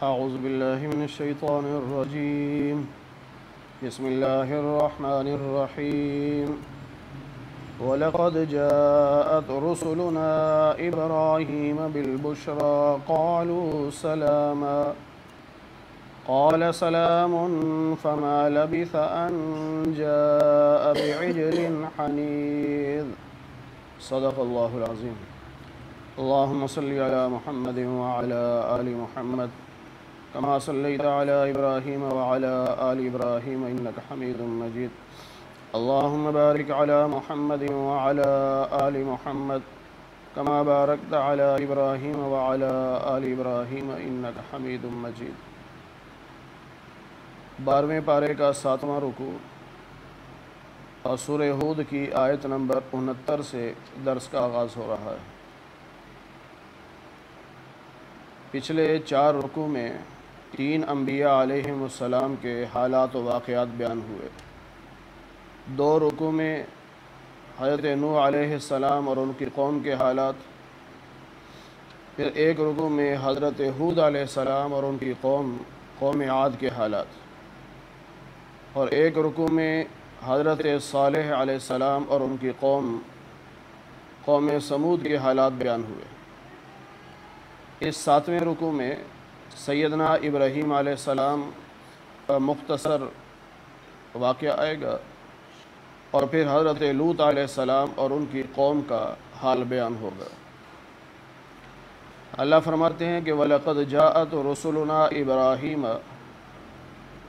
أعوذ بالله من الشيطان الرجيم. بسم الله الرحمن الرحيم. ولقد جاءت رسلنا إبراهيم بالبشرى قالوا سلاما قال سلام فما لبث أن جاء بعجل حنيذ. صدق الله العظيم. اللهم صل على محمد وعلى آل محمد كما صليت على إبراهيم وعلى آل إبراهيم إنك حميد مجيد. اللهم بارك على محمد وعلى آل محمد كما باركت على إبراهيم وعلى آل إبراهيم إنك حميد مجيد. 12ویں پارے کا 7واں رکوع اور سورہ ہود کی آیت نمبر 69 سے درس کا آغاز ہو رہا ہے. پچھلے 4 رکوع میں 3 انبیاء علیہم السلام کے حالات و واقعات بیان ہوئے. 2 رکوع میں حضرت نوح علیہ السلام اور ان کی قوم کے حالات، پھر 1 رکوع میں حضرت ہود علیہ السلام اور ان کی قوم عاد کے حالات، اور 1 رکوع میں حضرت صالح علیہ السلام اور ان کی قوم سمود کے حالات بیان ہوئے. اس 7ویں رکوع میں سیدنا ابراہیم علیہ السلام کا مختصر واقعہ آئے گا، اور پھر حضرت لوط علیہ السلام اور ان کی قوم کا حال بیان ہوگا. اللہ فرماتے ہیں کہ وَلَقَدْ جَاءَتْ رُسُلُنَا إِبْرَاهِيمَ،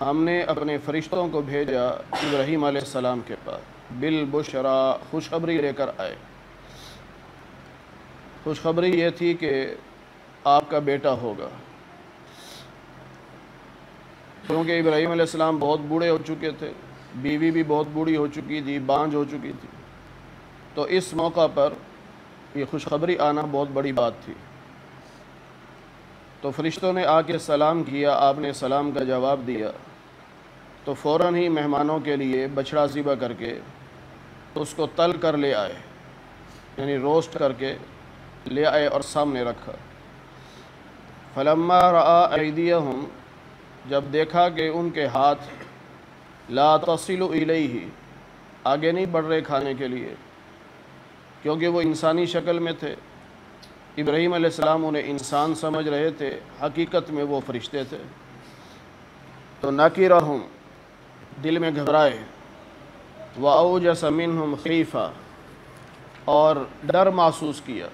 ہم نے اپنے فرشتوں کو بھیجا ابراہیم علیہ السلام کے پاس، بالبشرا، خوشخبری لے کر آئے. خوشخبری یہ تھی کہ آپ کا بیٹا ہوگا، کیونکہ ابراہیم علیہ السلام بہت بوڑھے ہو چکے تھے، بیوی بھی بہت بوڑھی ہو چکی تھی، بانجھ ہو چکی تھی. تو اس موقع پر یہ خوشخبری آنا بہت بڑی بات تھی. تو فرشتوں نے آ کے سلام کیا، آپ نے سلام کا جواب دیا، تو فوراً ہی مہمانوں کے لیے بچھڑا ذبح کر کے اس کو تل کر لے آئے، یعنی روسٹ کر کے لے آئے اور سامنے رکھا. فلما رأى أيديهم، جب دیکھا کہ ان کے ہاتھ لا تصل الیہ، آگے نہیں بڑھ رہے کھانے کے لیے، کیونکہ وہ انسانی شکل میں تھے. ابراہیم علیہ السلام انہیں انسان سمجھ رہے تھے، حقیقت میں وہ فرشتے تھے. تو نکرہم، دل میں گھبرائے، وأوجس منہم خیفہ، اور ڈر محسوس کیا.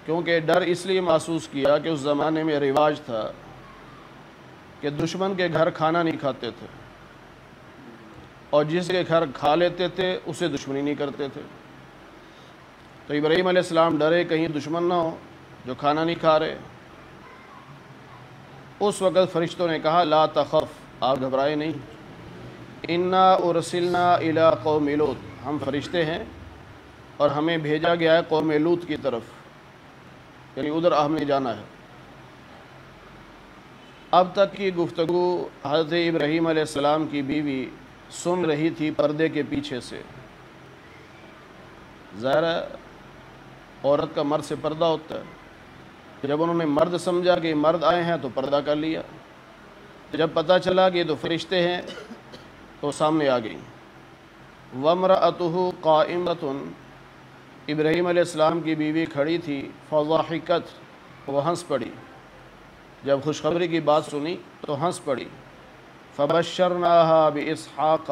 کیونکہ ڈر اس لیے محسوس کیا کہ اس زمانے میں رواج تھا کہ دشمن کے گھر کھانا نہیں کھاتے تھے، اور جس کے گھر کھا لیتے تھے اسے دشمنی نہیں کرتے تھے. تو ابراہیم علیہ السلام ڈرے کہیں دشمن نہ ہو جو کھانا نہیں کھا رہے. اس وقت فرشتوں نے کہا لا تخف، آپ گھبرائے نہیں، انا ارسلنا الی قوم لوط، ہم فرشتے ہیں اور ہمیں بھیجا گیا ہے قوم لوط کی طرف، یعنی ادھر ہم نے جانا ہے. اب تک کی گفتگو حضرت ابراہیم علیہ السلام کی بیوی سن رہی تھی پردے کے پیچھے سے. ظاہر ہے عورت کا مرد سے پردہ ہوتا ہے. جب انہوں نے مرد سمجھا کہ مرد آئے ہیں تو پردہ کر لیا. جب پتہ چلا کہ یہ تو فرشتے ہیں تو سامنے آ گئیں. وَامْرَأَتُهُ قَائِمَةٌ، ابراہیم علیہ السلام کی بیوی کھڑی تھی. فَضَحِكَتْ، وہ ہنس پڑی. جب خوشخبری کی بات سنی تو ہنس پڑی. فَبَشَّرْنَاهَا بِإِسْحَاقَ،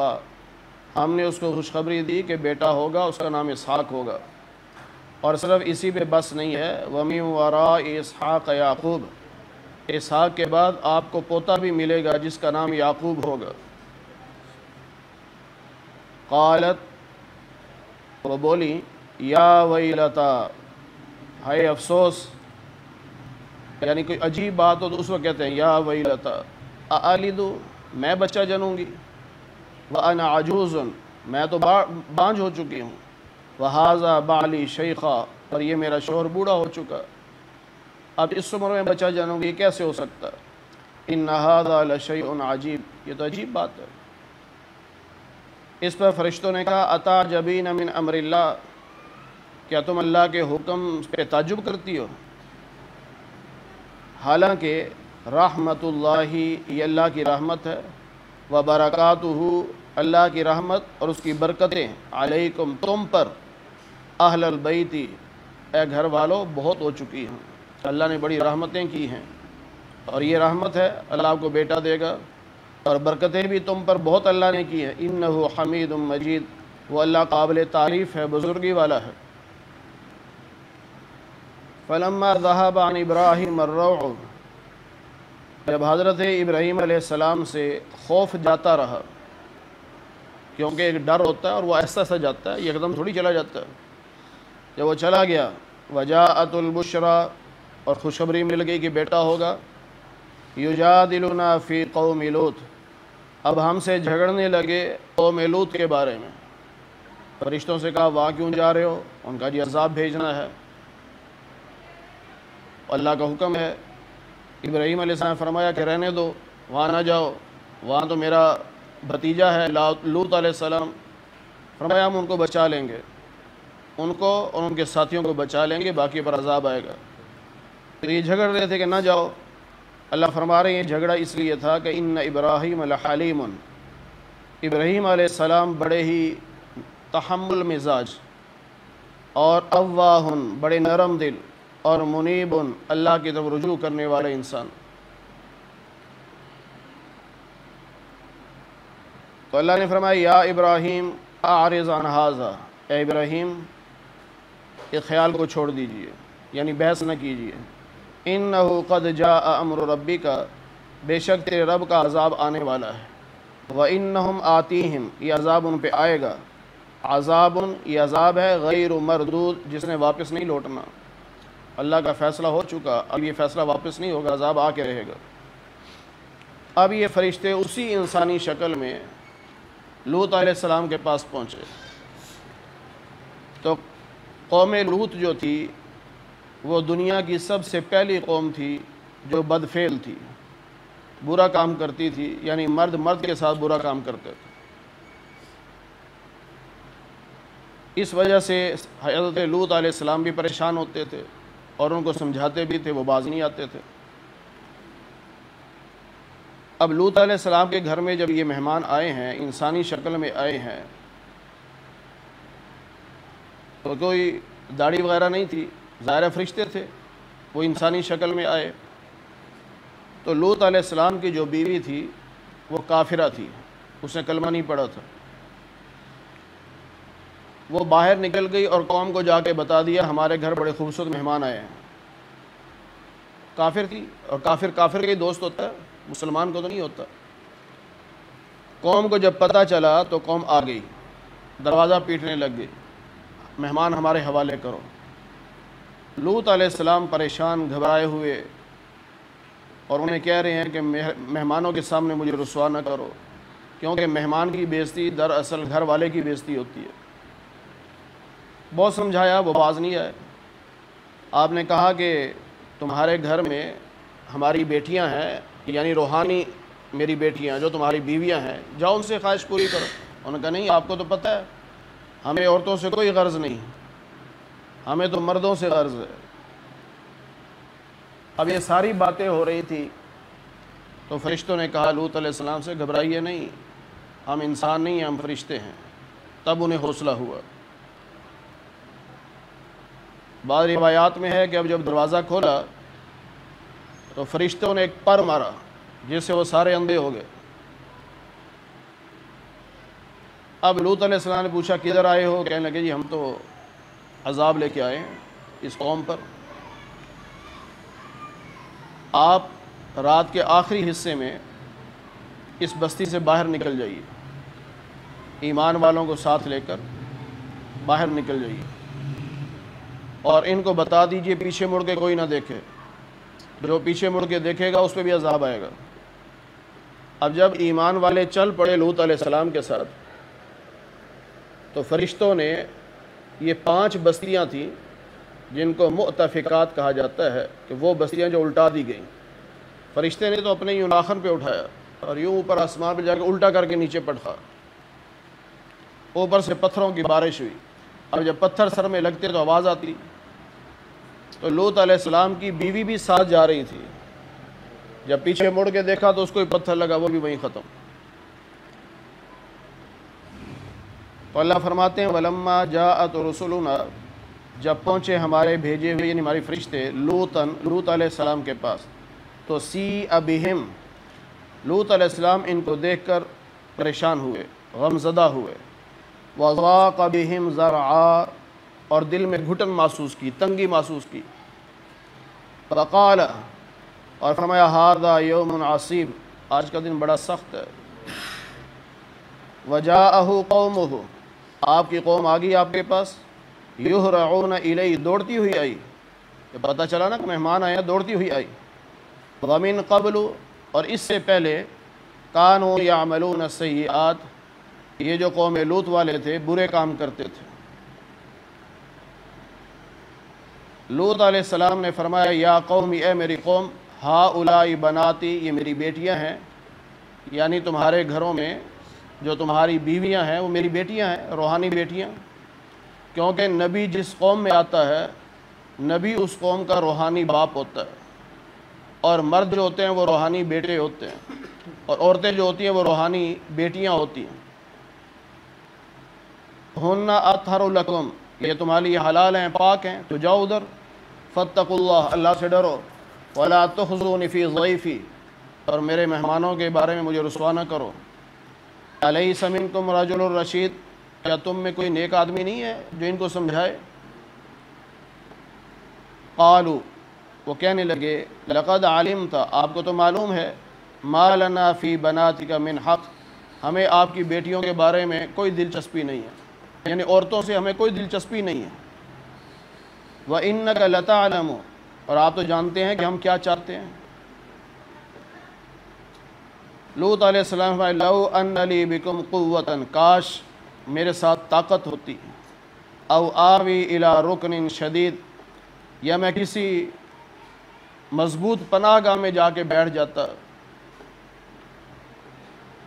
ہم نے اس کو خوشخبری دی کہ بیٹا ہوگا، اس کا نام اسحاق ہوگا. اور صرف اسی پہ بس نہیں ہے، وَمِن وَرَاءِ إِسْحَاقَ یعقوب، اسحاق کے بعد آپ کو پوتا بھی ملے گا جس کا نام یعقوب ہوگا. قالت، وہ بولی، یا ویلتا، ہائے افسوس، یعنی کوئی عجیب بات ہو تو اس وقت کہتے ہیں یا ویلتا اَأَلِدُ، میں بچہ جنوں گی، وَأَنَا عَجُوزٌ، میں تو بانجھ ہو چکی ہوں، وَهَذَا بَعْلِي شَيْخًا، اور یہ میرا شوہر بوڑھا ہو چکا، اب اس عمر میں بچہ جنوں گی کیسے ہو سکتا؟ إِنَّ هَذَا لَشَيْءٌ عَجِيب، یہ تو عجیب بات ہے. اس پر فرشتوں نے کہا أَتَعْجَبِينَ مِنْ أَمْرِ اللَّهِ، کیا تم اللہ کے حکم پہ تعجب کرتی ہو؟ حالانکہ رحمت اللہ یہ اللہ کی رحمت ہے، و برکاتہ اللہ کی رحمت اور اس کی برکتیں علیکم تم پر، اہل البیت اے گھر والوں بہت ہو چکی ہیں، اللہ نے بڑی رحمتیں کی ہیں، اور یہ رحمت ہے اللہ آپ کو بیٹا دے گا، اور برکتیں بھی تم پر بہت اللہ نے کی ہیں، انہ حمید مجید، وہ اللہ قابل تعریف ہے، بزرگی والا ہے۔ فلما ذهب عن ابراہیم الروع، جب حضرت ابراہیم علیہ السلام سے خوف جاتا رہا، کیونکہ ایک ڈر ہوتا ہے اور وہ ایسا سا جاتا ہے، ایک دم تھوڑی چلا جاتا ہے، جب وہ چلا گیا، وجاءت البشرا، اور خوشخبری مل گئی کہ بیٹا ہوگا، یجادلنا فی قوم لوط، اب ہم سے جھگڑنے لگے قوم لوط کے بارے میں۔ فرشتوں سے کہا وہاں کیوں جا رہے ہو؟ ان کا جی عذاب بھیجنا ہے، اللہ کا حکم ہے۔ ابراہیم علیہ السلام نے فرمایا کہ رہنے دو، وہاں نہ جاؤ، وہاں تو میرا بھتیجا ہے لوط علیہ السلام۔ فرمایا ہم ان کو بچا لیں گے، ان کو اور ان کے ساتھیوں کو بچا لیں گے، باقی پر عذاب آئے گا۔ تو یہ جھگڑ رہے تھے کہ نہ جاؤ، اللہ فرما رہے ہیں یہ جھگڑا اس لیے تھا کہ ان ابراہیم لحلیم، ابراہیم علیہ السلام بڑے ہی تحمل مزاج اور اواہ، بڑے نرم دل اور منیب، اللہ کی طرف رجوع کرنے والے انسان۔ تو اللہ نے فرمایا یا ابراہیم اعرض عن ھذا، اے ابراہیم اس خیال کو چھوڑ دیجئے، یعنی بحث نہ کیجئے، انہ قد جاء امر ربک، بے شک تیرے رب کا عذاب آنے والا ہے، وانہم آتیہم، یہ عذاب ان پہ آئے گا، عذاب یہ عذاب ہے غیر مردود، جس نے واپس نہیں لوٹنا، اللہ کا فیصلہ ہو چکا، اب یہ فیصلہ واپس نہیں ہوگا، عذاب آ کے رہے گا۔ اب یہ فرشتے اسی انسانی شکل میں لوط علیہ السلام کے پاس پہنچے، تو قوم لوط جو تھی وہ دنیا کی سب سے پہلی قوم تھی جو بدفعل تھی، برا کام کرتی تھی، یعنی مرد مرد کے ساتھ برا کام کرتے تھے۔ اس وجہ سے حضرت لوط علیہ السلام بھی پریشان ہوتے تھے اور ان کو سمجھاتے بھی تھے، وہ باز نہیں آتے تھے۔ اب لوط علیہ السلام کے گھر میں جب یہ مہمان آئے ہیں، انسانی شکل میں آئے ہیں، تو کوئی داڑھی وغیرہ نہیں تھی، ظاہر فرشتے تھے، وہ انسانی شکل میں آئے۔ تو لوط علیہ السلام کی جو بیوی تھی وہ کافرہ تھی، اس نے کلمہ نہیں پڑھا تھا، وہ باہر نکل گئی اور قوم کو جا کے بتا دیا ہمارے گھر بڑے خوبصورت مہمان آئے ہیں۔ کافر تھی، اور کافر کافر کے دوست ہوتا ہے، مسلمان کو تو نہیں ہوتا۔ قوم کو جب پتہ چلا تو قوم آ گئی، دروازہ پیٹنے لگ گئی، مہمان ہمارے حوالے کرو۔ لوط علیہ السلام پریشان گھبرائے ہوئے، اور انہیں کہہ رہے ہیں کہ مہمانوں کے سامنے مجھے رسوا نہ کرو، کیونکہ مہمان کی بے عزتی دراصل گھر والے کی بے عزتی ہوتی ہے۔ بہت سمجھایا، وہ باز نہیں آئے۔ آپ نے کہا کہ تمہارے گھر میں ہماری بیٹیاں ہیں، یعنی روحانی میری بیٹیاں جو تمہاری بیویاں ہیں، جاؤ ان سے خواہش پوری کرو۔ انہوں نے کہا نہیں، آپ کو تو پتہ ہے ہمیں عورتوں سے کوئی غرض نہیں، ہمیں تو مردوں سے غرض ہے۔ اب یہ ساری باتیں ہو رہی تھی تو فرشتوں نے کہا لوط علیہ السلام سے گھبرائیے نہیں، ہم انسان نہیں ہیں، ہم فرشتے ہیں۔ تب انہیں حوصلہ ہوا۔ بعض روایات میں ہے کہ اب جب دروازہ کھولا تو فرشتوں نے ایک پر مارا جس سے وہ سارے اندھے ہو گئے۔ اب لوط علیہ السلام نے پوچھا کدھر آئے ہو؟ کہنے لگے جی ہم تو عذاب لے کے آئے ہیں اس قوم پر، آپ رات کے آخری حصے میں اس بستی سے باہر نکل جائیے، ایمان والوں کو ساتھ لے کر باہر نکل جائیے، اور ان کو بتا دیجئے پیچھے مڑ کے کوئی نہ دیکھے، جو پیچھے مڑ کے دیکھے گا اس پہ بھی عذاب آئے گا۔ اب جب ایمان والے چل پڑے لوط علیہ السلام کے ساتھ، تو فرشتوں نے یہ 5 بستیاں تھیں جن کو مؤتفقات کہا جاتا ہے، کہ وہ بستیاں جو الٹا دی گئیں۔ فرشتے نے تو اپنے یوں ناخن پہ اٹھایا اور یوں اوپر آسمان پہ جا کے الٹا کر کے نیچے پٹکا، اوپر سے پتھروں کی بارش ہوئی۔ اب جب پتھر سر میں لگتے تو آواز آتی، تو لوط علیہ السلام کی بیوی بھی ساتھ جا رہی تھی، جب پیچھے مڑ کے دیکھا تو اس کو ہی پتھر لگا، وہ بھی وہیں ختم۔ تو اللہ فرماتے ہیں وَلَمَّا جَاءَتْ رُسُلُنَا، جب پہنچے ہمارے بھیجے ہوئے یعنی ہماری فرشتے لوط علیہ السلام کے پاس، تو سِیءَ بِہِمْ، لوط علیہ السلام ان کو دیکھ کر پریشان ہوئے، غمزدہ ہوئے، وَضَاقَ بِهِمْ ذَرْعًا، اور دل میں گھٹن محسوس کی، تنگی محسوس کی۔ فَقَالَ، اور فرمایا هَذَا يَوْمٌ عَصِيبٌ، آج کا دن بڑا سخت ہے۔ وَجَاءَهُ قَوْمُهُ، آپ کی قوم آگئی آپ کے پاس، يُهْرَعُونَ إِلَيْهِ، دوڑتی ہوئی آئی، یہ پتہ چلا نا کہ مہمان آئے، دوڑتی ہوئی آئی۔ وَمِن قَبْلُ، اور اس سے پہلے، كَانُوا يَعْمَلُونَ السَّيِّئَاتِ، یہ جو قوم لوط والے تھے برے کام کرتے تھے۔ لوط علیہ السلام نے فرمایا یا قوم، اے میری قوم، ہؤلاء بناتی، یہ میری بیٹیاں ہیں، یعنی تمہارے گھروں میں جو تمہاری بیویاں ہیں وہ میری بیٹیاں ہیں، روحانی بیٹیاں، کیونکہ نبی جس قوم میں آتا ہے نبی اس قوم کا روحانی باپ ہوتا ہے، اور مرد جو ہوتے ہیں وہ روحانی بیٹے ہوتے ہیں، اور عورتیں جو ہوتی ہیں وہ روحانی بیٹیاں ہوتی ہیں۔ ہن اطہر لکم، یہ تمہارے لیے حلال ہیں، پاک ہیں، تو جاؤ ادھر، فاتقوا اللہ، اللہ سے ڈرو، ولا تخزونی فی ضیفی، اور میرے مہمانوں کے بارے میں مجھے رسوا نہ کرو۔ الیس منکم رجل رشید، کیا تم میں کوئی نیک آدمی نہیں ہے جو ان کو سمجھائے؟ قالوا، وہ کہنے لگے لقد علمت، آپ کو تو معلوم ہے، ما لنا فی بناتک من حق، ہمیں آپ کی بیٹیوں کے بارے میں کوئی دلچسپی نہیں ہے، یعنی عورتوں سے ہمیں کوئی دلچسپی نہیں ہے۔ وَإِنَّكَ لَتَعْلَمُ، اور آپ تو جانتے ہیں کہ ہم کیا چاہتے ہیں۔ لوط علیہ السلام فرمائے لو ان لی بکم قوتاً، کاش میرے ساتھ طاقت ہوتی، او آوی الی رکن شدید، یا میں کسی مضبوط پناہ گاہ میں جا کے بیٹھ جاتا۔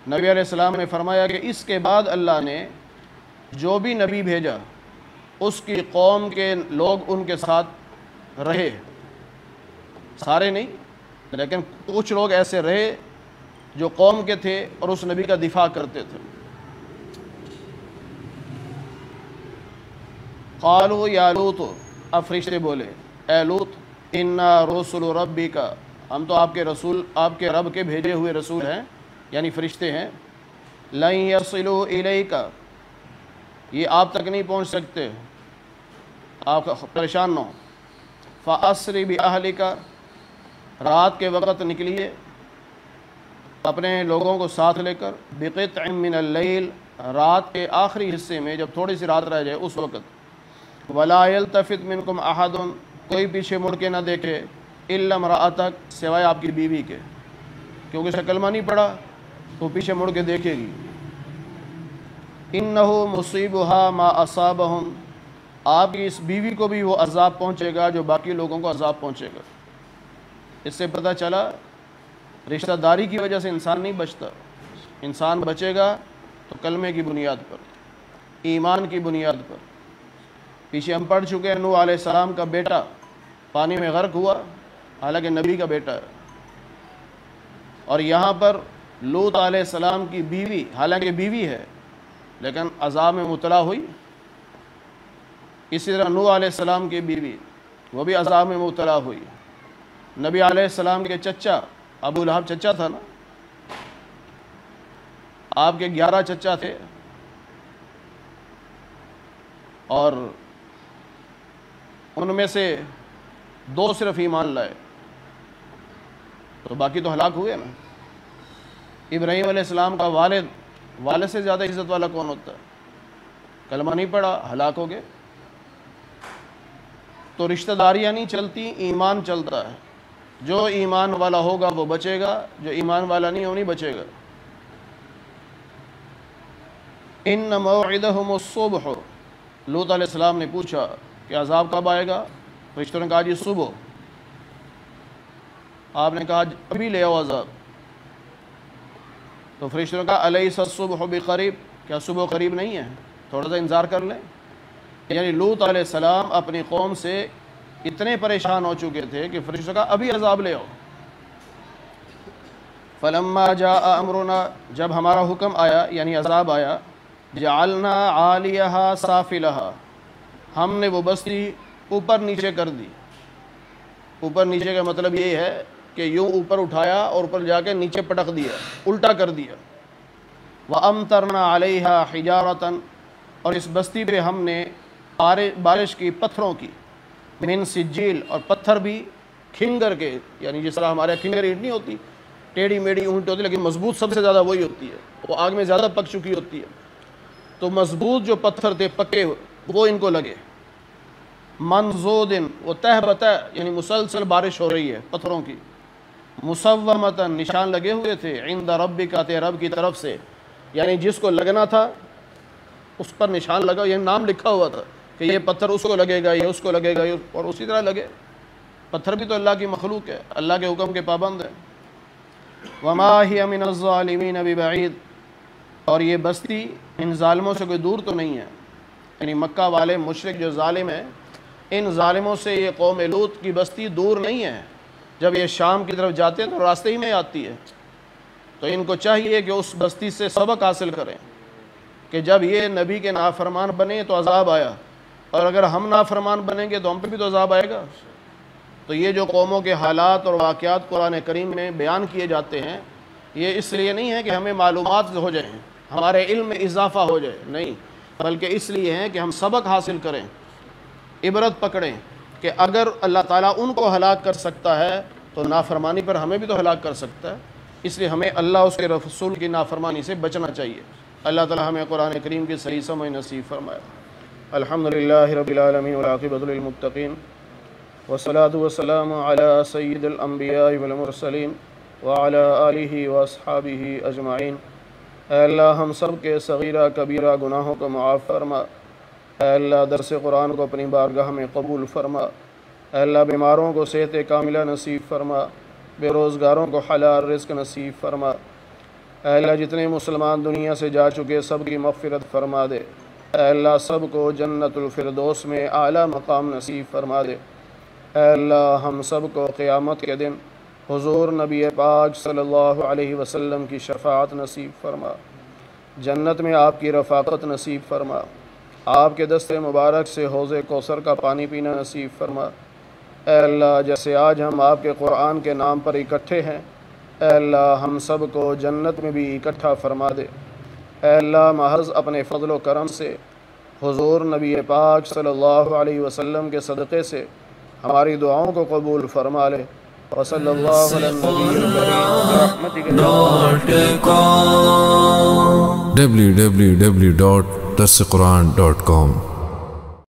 نبی علیہ السلام نے فرمایا کہ اس کے بعد اللہ نے جو بھی نبی بھیجا اس کی قوم کے لوگ ان کے ساتھ رہے، سارے نہیں لیکن کچھ لوگ ایسے رہے جو قوم کے تھے اور اس نبی کا دفاع کرتے تھے۔ قالوا یا لوط، اب فرشتے بولے اے لوط، انا رسل ربک، ہم تو آپ کے رسول، آپ کے رب کے بھیجے ہوئے رسول ہیں، یعنی فرشتے ہیں، لن یصلوا الیک، یہ آپ تک نہیں پہنچ سکتے، آپ پریشان نہ ہو۔ فاسر باہلک، رات کے وقت نکلیے اپنے لوگوں کو ساتھ لے کر، بقطع من اللیل، رات کے آخری حصے میں جب تھوڑی سی رات رہ جائے اس وقت، ولا یلتفت منکم احد، کوئی پیچھے مڑ کے نہ دیکھے، الا امرأتک، سوائے آپ کی بیوی کے، کیونکہ اسے کلمہ نہیں پڑا تو پیچھے مڑ کے دیکھے گی۔ انہ مصیبہا ما اصابہم، آپ کی اس بیوی کو بھی وہ عذاب پہنچے گا جو باقی لوگوں کو عذاب پہنچے گا۔ اس سے پتہ چلا رشتہ داری کی وجہ سے انسان نہیں بچتا، انسان بچے گا تو کلمے کی بنیاد پر، ایمان کی بنیاد پر۔ پیچھے ہم پڑھ چکے ہیں نوح علیہ السلام کا بیٹا پانی میں غرق ہوا، حالانکہ نبی کا بیٹا ہے، اور یہاں پر لوط علیہ السلام کی بیوی، حالانکہ بیوی ہے لیکن عذاب میں مبتلا ہوئی۔ اسی طرح نوح علیہ السلام کی بیوی وہ بھی عذاب میں مبتلا ہوئی۔ نبی علیہ السلام کے چچا ابو لہب چچا تھا نا، آپ کے 11 چچا تھے، اور ان میں سے 2 صرف ایمان لائے، تو باقی تو ہلاک ہوئے نا۔ ابراہیم علیہ السلام کا والد سے زیادہ عزت والا کون ہوتا ہے؟ کلمہ نہیں پڑا، ہلاک ہو گئے۔ تو رشتہ داریاں نہیں چلتی، ایمان چلتا ہے، جو ایمان والا ہوگا وہ بچے گا، جو ایمان والا نہیں وہ نہیں بچے گا۔ ان موعدہم الصبح، لوط علیہ السلام نے پوچھا کہ عذاب کب آئے گا؟ فرشتوں نے کہا جی صبح۔ آپ نے کہا ابھی لے آؤ عذاب، تو فرشتوں نے کہا الیس الصبح بقریب، کیا صبح قریب نہیں ہے، تھوڑا سا انتظار کر لیں۔ یعنی لوط علیہ السلام اپنی قوم سے اتنے پریشان ہو چکے تھے کہ فرشتوں نے کہا ابھی عذاب لے آؤ۔ فلما جاء امرنا، جب ہمارا حکم آیا یعنی عذاب آیا، جعلنا عالیہا سافلہا، ہم نے وہ بستی اوپر نیچے کر دی۔ اوپر نیچے کا مطلب یہ ہے کہ یوں اوپر اٹھایا اور اوپر جا کے نیچے پٹک دیا، الٹا کر دیا۔ وَأَمْطَرْنَا عَلَيْهَا حِجَارَةً، اور اس بستی پہ ہم نے بارش کی پتھروں کی، من سجیل، اور پتھر بھی کھنگر کے، یعنی جس طرح ہمارے کھنگر اینٹ نہیں ہوتی، ٹیڑھی میڑھی اونٹ ہوتی، لیکن مضبوط سب سے زیادہ وہی ہوتی ہے، وہ آگ میں زیادہ پک چکی ہوتی ہے، تو مضبوط جو پتھر تھے پکے وہ ان کو لگے۔ منضودن، وہ تہ بتہ یعنی مسلسل بارش ہو رہی ہے پتھروں کی، مسومتاً، نشان لگے ہوئے تھے، عند ربک، تیرے رب کی طرف سے، یعنی جس کو لگنا تھا اس پر نشان لگا، یہ نام لکھا ہوا تھا کہ یہ پتھر اس کو لگے گا، یہ اس کو لگے گا، اور اسی طرح لگے۔ پتھر بھی تو اللہ کی مخلوق ہے، اللہ کے حکم کے پابند ہے۔ وما ہی من الظالمین ببعید، اور یہ بستی ان ظالموں سے کوئی دور تو نہیں ہے، یعنی مکہ والے مشرک جو ظالم ہیں، ان ظالموں سے یہ قوم لوط کی بستی دور نہیں ہے۔ جب یہ شام کی طرف جاتے ہیں تو راستے ہی میں آتی ہے، تو ان کو چاہیے کہ اس بستی سے سبق حاصل کریں کہ جب یہ نبی کے نافرمان بنے تو عذاب آیا، اور اگر ہم نافرمان بنیں گے تو ہم پہ بھی تو عذاب آئے گا۔ تو یہ جو قوموں کے حالات اور واقعات قرآن کریم میں بیان کیے جاتے ہیں، یہ اس لیے نہیں ہے کہ ہمیں معلومات ہو جائیں، ہمارے علم میں اضافہ ہو جائے، نہیں، بلکہ اس لیے ہے کہ ہم سبق حاصل کریں، عبرت پکڑیں کہ اگر اللہ تعالیٰ ان کو ہلاک کر سکتا ہے تو نافرمانی پر ہمیں بھی تو ہلاک کر سکتا ہے۔ اس لیے ہمیں اللہ اس کے رسول کی نافرمانی سے بچنا چاہیے۔ اللہ تعالیٰ ہمیں قرآن کریم کی صحیح سمجھ نصیب فرمائے۔ الحمدللہ رب العالمین والعاقبۃ للمتقین، والصلاة والسلام علی سید الانبیاء والمرسلین وعلی آلہ واصحابہ اجمعین۔ اے اللہ ہم سب کے صغیرہ کبیرہ گناہوں کو معاف فرما۔ اے اللہ درس قرآن کو اپنی بارگاہ میں قبول فرما۔ اے اللہ بیماروں کو صحت کاملہ نصیب فرما، بے روزگاروں کو حلال رزق نصیب فرما۔ اے اللہ جتنے مسلمان دنیا سے جا چکے سب کی مغفرت فرما دے۔ اے اللہ سب کو جنت الفردوس میں اعلیٰ مقام نصیب فرما دے۔ اے اللہ ہم سب کو قیامت کے دن حضور نبی پاک صلی اللہ علیہ وسلم کی شفاعت نصیب فرما، جنت میں آپ کی رفاقت نصیب فرما، آپ کے دست مبارک سے حوض کوثر کا پانی پینا نصیب فرما۔ اے اللہ جیسے آج ہم آپ کے قرآن کے نام پر اکٹھے ہیں، اے اللہ ہم سب کو جنت میں بھی اکٹھا فرما دے۔ اے اللہ محض اپنے فضل و کرم سے حضور نبی پاک صلی اللہ علیہ وسلم کے صدقے سے ہماری دعاؤں کو قبول فرما لے۔ وصلی اللہ علی النبی الکریم www.darsequran.com